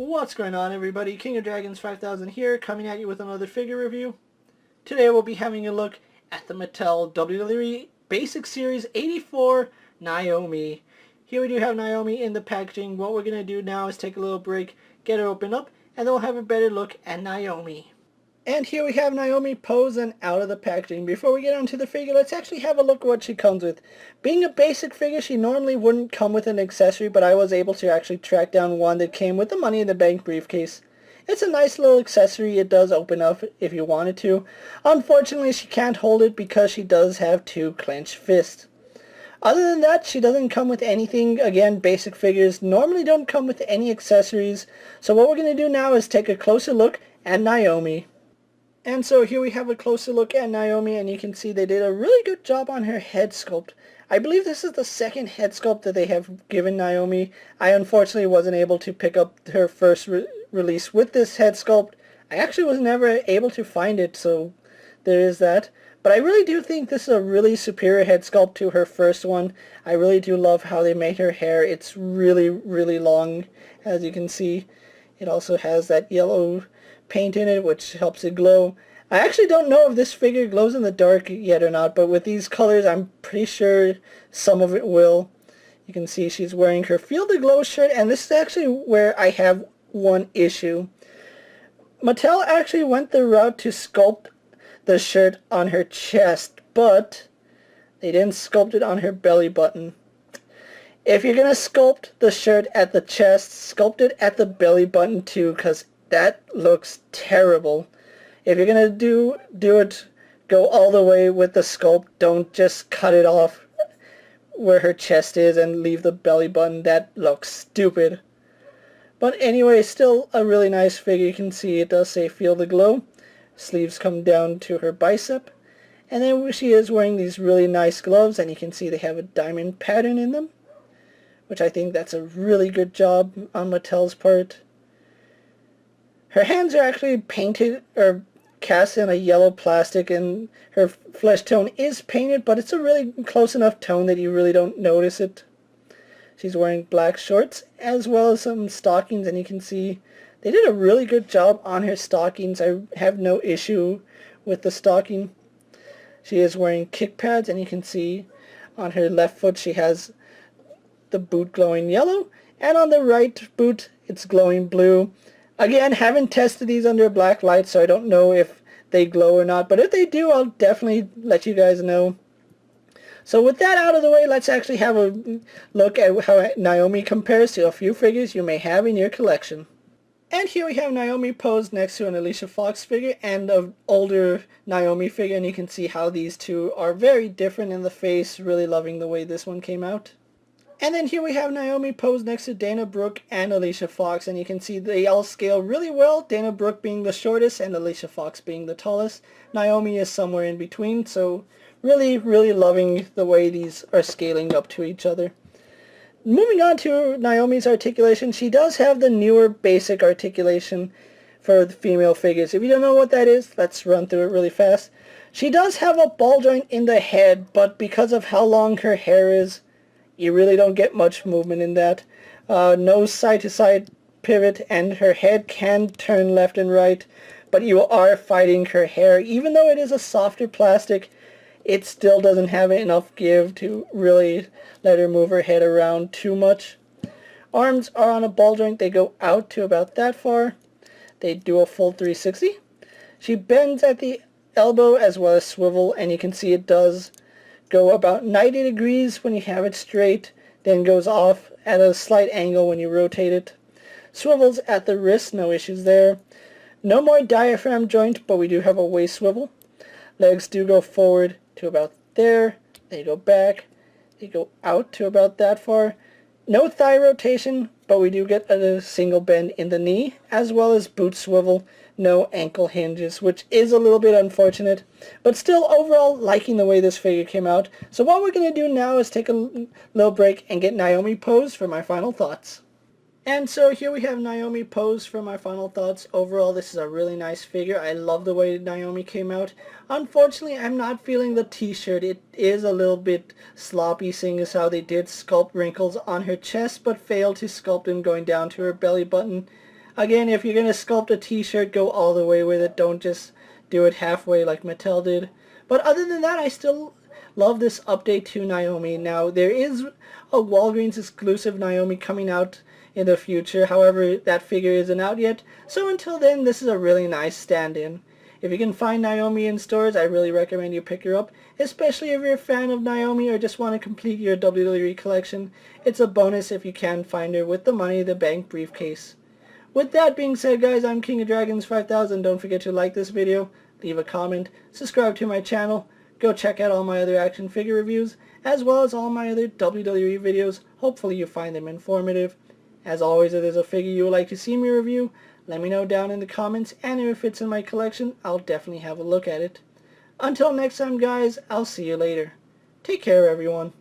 What's going on, everybody? King of Dragons 5000 here, coming at you with another figure review. Today we'll be having a look at the Mattel WWE Basic Series 84 Naomi. Here we do have Naomi in the packaging. What we're going to do now is take a little break, get her opened up, and then we'll have a better look at Naomi. And here we have Naomi posed and out of the packaging. Before we get onto the figure, let's actually have a look at what she comes with. Being a basic figure, she normally wouldn't come with an accessory, but I was able to actually track down one that came with the Money in the Bank briefcase. It's a nice little accessory. It does open up if you wanted to. Unfortunately, she can't hold it because she does have two clenched fists. Other than that, she doesn't come with anything. Again, basic figures normally don't come with any accessories. So what we're going to do now is take a closer look at Naomi. And so here we have a closer look at Naomi, and you can see they did a really good job on her head sculpt. I believe this is the second head sculpt that they have given Naomi. I unfortunately wasn't able to pick up her first release with this head sculpt. I actually was never able to find it, so there is that. But I really do think this is a really superior head sculpt to her first one. I really do love how they made her hair. It's really, really long, as you can see. It also has that yellow paint in it, which helps it glow. I actually don't know if this figure glows in the dark yet or not, but with these colors I'm pretty sure some of it will. You can see she's wearing her Feel the Glow shirt, and this is actually where I have one issue. Mattel actually went the route to sculpt the shirt on her chest, but they didn't sculpt it on her belly button. If you're going to sculpt the shirt at the chest, sculpt it at the belly button too, because that looks terrible. If you're going to do it, go all the way with the sculpt. Don't just cut it off where her chest is and leave the belly button. That looks stupid. But anyway, still a really nice figure. You can see it does say Feel the Glow. Sleeves come down to her bicep. And then she is wearing these really nice gloves, and you can see they have a diamond pattern in them, which I think that's a really good job on Mattel's part. Her hands are actually painted or cast in a yellow plastic, and her flesh tone is painted, but it's a really close enough tone that you really don't notice it. She's wearing black shorts as well as some stockings, and you can see they did a really good job on her stockings. I have no issue with the stocking. She is wearing kick pads, and you can see on her left foot she has the boot glowing yellow, and on the right boot it's glowing blue. Again, haven't tested these under a black light, so I don't know if they glow or not. But if they do, I'll definitely let you guys know. So with that out of the way, let's actually have a look at how Naomi compares to a few figures you may have in your collection. And here we have Naomi posed next to an Alicia Fox figure and an older Naomi figure. And you can see how these two are very different in the face. Really loving the way this one came out. And then here we have Naomi posed next to Dana Brooke and Alicia Fox, and you can see they all scale really well, Dana Brooke being the shortest and Alicia Fox being the tallest. Naomi is somewhere in between, so really, really loving the way these are scaling up to each other. Moving on to Naomi's articulation, she does have the newer basic articulation for the female figures. If you don't know what that is, let's run through it really fast. She does have a ball joint in the head, but because of how long her hair is, you really don't get much movement in that. No side-to-side pivot, and her head can turn left and right, but you are fighting her hair. Even though it is a softer plastic, it still doesn't have enough give to really let her move her head around too much. Arms are on a ball joint. They go out to about that far. They do a full 360. She bends at the elbow as well as swivel, and you can see it does go about 90 degrees when you have it straight, then goes off at a slight angle when you rotate it. Swivels at the wrist, no issues there. No more diaphragm joint, but we do have a waist swivel. Legs do go forward to about there. They go back. They go out to about that far. No thigh rotation, but we do get a single bend in the knee, as well as boot swivel. No ankle hinges, which is a little bit unfortunate, but still overall liking the way this figure came out. So what we're going to do now is take a little break and get Naomi posed for my final thoughts. And so here we have Naomi posed for my final thoughts. Overall, this is a really nice figure. I love the way Naomi came out. Unfortunately, I'm not feeling the t-shirt. It is a little bit sloppy, seeing as how they did sculpt wrinkles on her chest, but failed to sculpt them going down to her belly button. Again, if you're going to sculpt a t-shirt, go all the way with it. Don't just do it halfway like Mattel did. But other than that, I still love this update to Naomi. Now, there is a Walgreens exclusive Naomi coming out in the future. However, that figure isn't out yet. So until then, this is a really nice stand-in. If you can find Naomi in stores, I really recommend you pick her up, especially if you're a fan of Naomi or just want to complete your WWE collection. It's a bonus if you can find her with the Money in the Bank briefcase. With that being said, guys, I'm King of Dragons 5000. Don't forget to like this video, leave a comment, subscribe to my channel, go check out all my other action figure reviews, as well as all my other WWE videos. Hopefully you find them informative. As always, if there's a figure you would like to see me review, let me know down in the comments, and if it fits in my collection, I'll definitely have a look at it. Until next time, guys, I'll see you later. Take care, everyone.